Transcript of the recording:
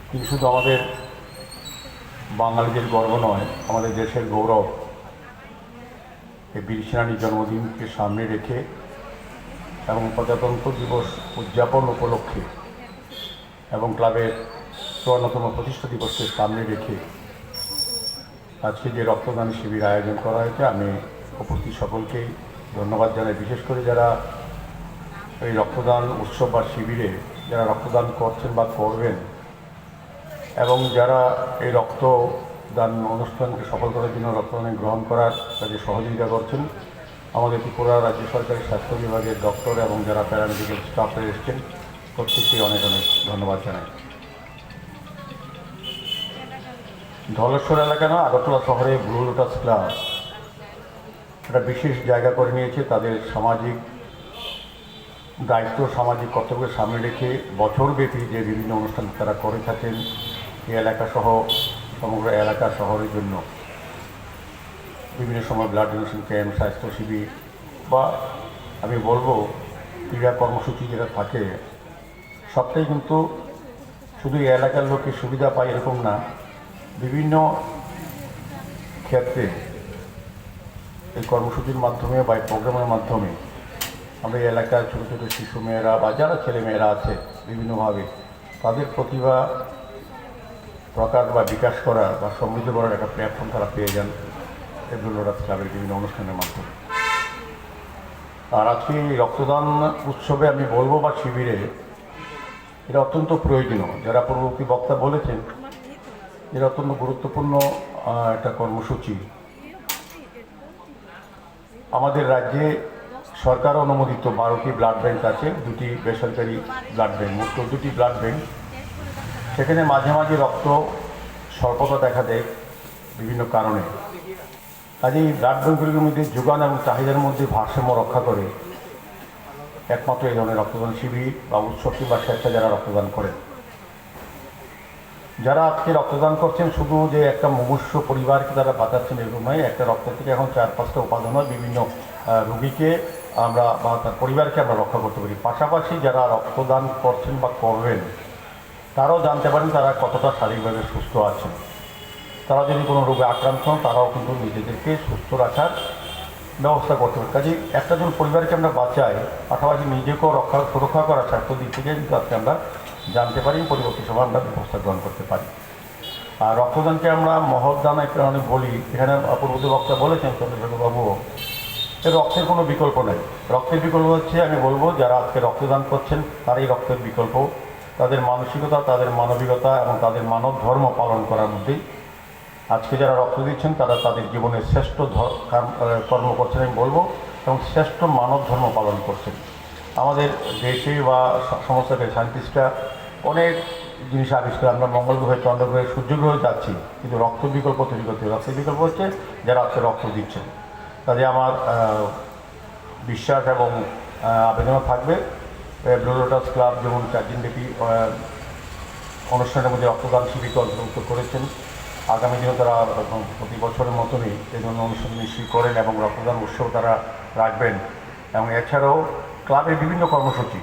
কিন্তু শুধু আমাদের বাঙালিদের গর্ব নয়, আমাদের দেশের গৌরব। এই বীর সেনানীর জন্মদিনকে সামনে রেখে এবং প্রজাতন্ত্র দিবস উদযাপন উপলক্ষে এবং ক্লাবের ৫৪তম প্রতিষ্ঠা দিবসকে সামনে রেখে আজকে যে রক্তদান শিবির আয়োজন করা হয়েছে, আমি উপস্থিত সকলকেই ধন্যবাদ জানাই। বিশেষ করে যারা এই রক্তদান উৎসব বা শিবিরে যারা রক্তদান করছেন বা করবেন এবং যারা এই রক্তদান অনুষ্ঠানকে সফল করার জন্য রক্তদান গ্রহণ করার কাজে সহযোগিতা করছেন, আমাদের ত্রিপুরা রাজ্য সরকারের স্বাস্থ্য বিভাগের ডক্টর এবং যারা প্যারামেডিক্যাল স্টাফরা এসেছেন, প্রত্যেককেই অনেক অনেক ধন্যবাদ জানাই। ধলেশ্বর এলাকা না, আগরতলা শহরে ব্লু লোটাস ক্লাব একটা বিশেষ জায়গা করে নিয়েছে। তাদের সামাজিক দায়িত্ব, সামাজিক কর্তব্যের সামনে রেখে বছরব্যাপী যে বিভিন্ন অনুষ্ঠান তারা করে থাকেন এই এলাকাসহ সমগ্র এলাকা শহরের জন্য, বিভিন্ন সময় ব্লাড ডোনেশন ক্যাম্প, স্বাস্থ্য শিবির বা আমি বলবো ক্রীড়া কর্মসূচি যেটা থাকে, সবটাই কিন্তু শুধু এই এলাকার লোকের সুবিধা পায় এরকম না। বিভিন্ন ক্ষেত্রে এই কর্মসূচির মাধ্যমে বা এই প্রোগ্রামের মাধ্যমে আমরা এই এলাকার ছোটো ছোটো শিশু মেয়েরা বা যারা ছেলেমেয়েরা আছে বিভিন্নভাবে তাদের প্রতিভা প্রকাশ বা বিকাশ করার বা সমৃদ্ধ করার একটা প্ল্যাটফর্ম তারা পেয়ে যান এই ব্লু লোটাস ক্লাবের বিভিন্ন অনুষ্ঠানের মাধ্যমে। আর আজকে এই রক্তদান উৎসবে আমি বলবো বা শিবিরে এটা অত্যন্ত প্রয়োজনীয়। যারা পূর্ববর্তী বক্তা বলেছেন, এটা অত্যন্ত গুরুত্বপূর্ণ একটা কর্মসূচি। আমাদের রাজ্যে সরকার অনুমোদিত 12টি ব্লাড ব্যাংক আছে, 2টি বেসরকারি ব্লাড ব্যাংক, মোট 14টি ব্লাড ব্যাংক। সেখানে মাঝে মাঝে রক্ত স্বল্পতা দেখা দেয় বিভিন্ন কারণে। কাজেই ব্লাড ব্যাংকগুলির মধ্যে যোগান এবং চাহিদার মধ্যে ভারসাম্য রক্ষা করে একমাত্র এই ধরনের রক্তদান শিবির বা উৎসব কিংবা স্বেচ্ছা যারা রক্তদান করেন। যারা আজকে রক্তদান করছেন শুধু যে একটা মুমূর্ষু পরিবারকে তারা বাঁচাচ্ছেন এরকম নয়, একটা রক্ত থেকে এখন 4-5টা উপাদান হয়, বিভিন্ন রোগীকে আমরা বা তার পরিবারকে আমরা রক্ষা করতে পারি। পাশাপাশি যারা রক্তদান করছেন বা করবেন তারাও জানতে পারেন তারা কতটা শারীরিকভাবে সুস্থ আছেন। তারা যদি কোনো রোগে আক্রান্ত হন তারাও কিন্তু নিজেদেরকে সুস্থ রাখার ব্যবস্থা করতে পারে। কাজে একটা জন পরিবারকে আমরা বাঁচাই, পাশাপাশি নিজেকেও সুরক্ষা করার স্বাস্থ্য দিক থেকে কিন্তু আজকে আমরা জানতে পারি, পরবর্তী সময় আমরা ব্যবস্থা গ্রহণ করতে পারি। আর রক্তদানকে আমরা মহৎদান একটা অনেক বলি, এখানে পূর্ববর্তী বক্তা বলেছেন চন্দ্রশেখরবাবুও, এর রক্তের কোনো বিকল্প নেই। রক্তের বিকল্প হচ্ছে, আমি বলবো যারা আজকে রক্তদান করছেন তারাই রক্তের বিকল্প। তাদের মানসিকতা, তাদের মানবিকতা এবং তাদের মানব ধর্ম পালন করার মধ্যেই আজকে যারা রক্ত দিচ্ছেন তারা তাদের জীবনের শ্রেষ্ঠ কর্ম করছেন আমি বলবো, এবং শ্রেষ্ঠ মানব ধর্ম পালন করছেন। আমাদের দেশে বা সমস্ত সায়েন্টিস্টরা অনেক জিনিস আবিষ্কার, আমরা মঙ্গল গ্রহে, চন্দ্র গ্রহে, সূর্য গ্রহে যাচ্ছি, কিন্তু রক্ত বিকল্প তৈরি করতে হবে। রক্তের বিকল্প হচ্ছে যারা আজকে রক্ত দিচ্ছেন। কাজে আমার বিশ্বাস এবং আবেদনও থাকবে, ব্লু লোটাস ক্লাব যেমন 4 দিনব্যাপী অনুষ্ঠানের মধ্যে রক্তদান শিবিরকে অন্তর্ভুক্ত করেছেন, আগামী দিনে তারা প্রতি বছরের মতনই এই ধরনের অনুষ্ঠান নিশ্চয়ই করেন এবং রক্তদান উৎসব তারা রাখবেন। এবং এছাড়াও ক্লাবের বিভিন্ন কর্মসূচি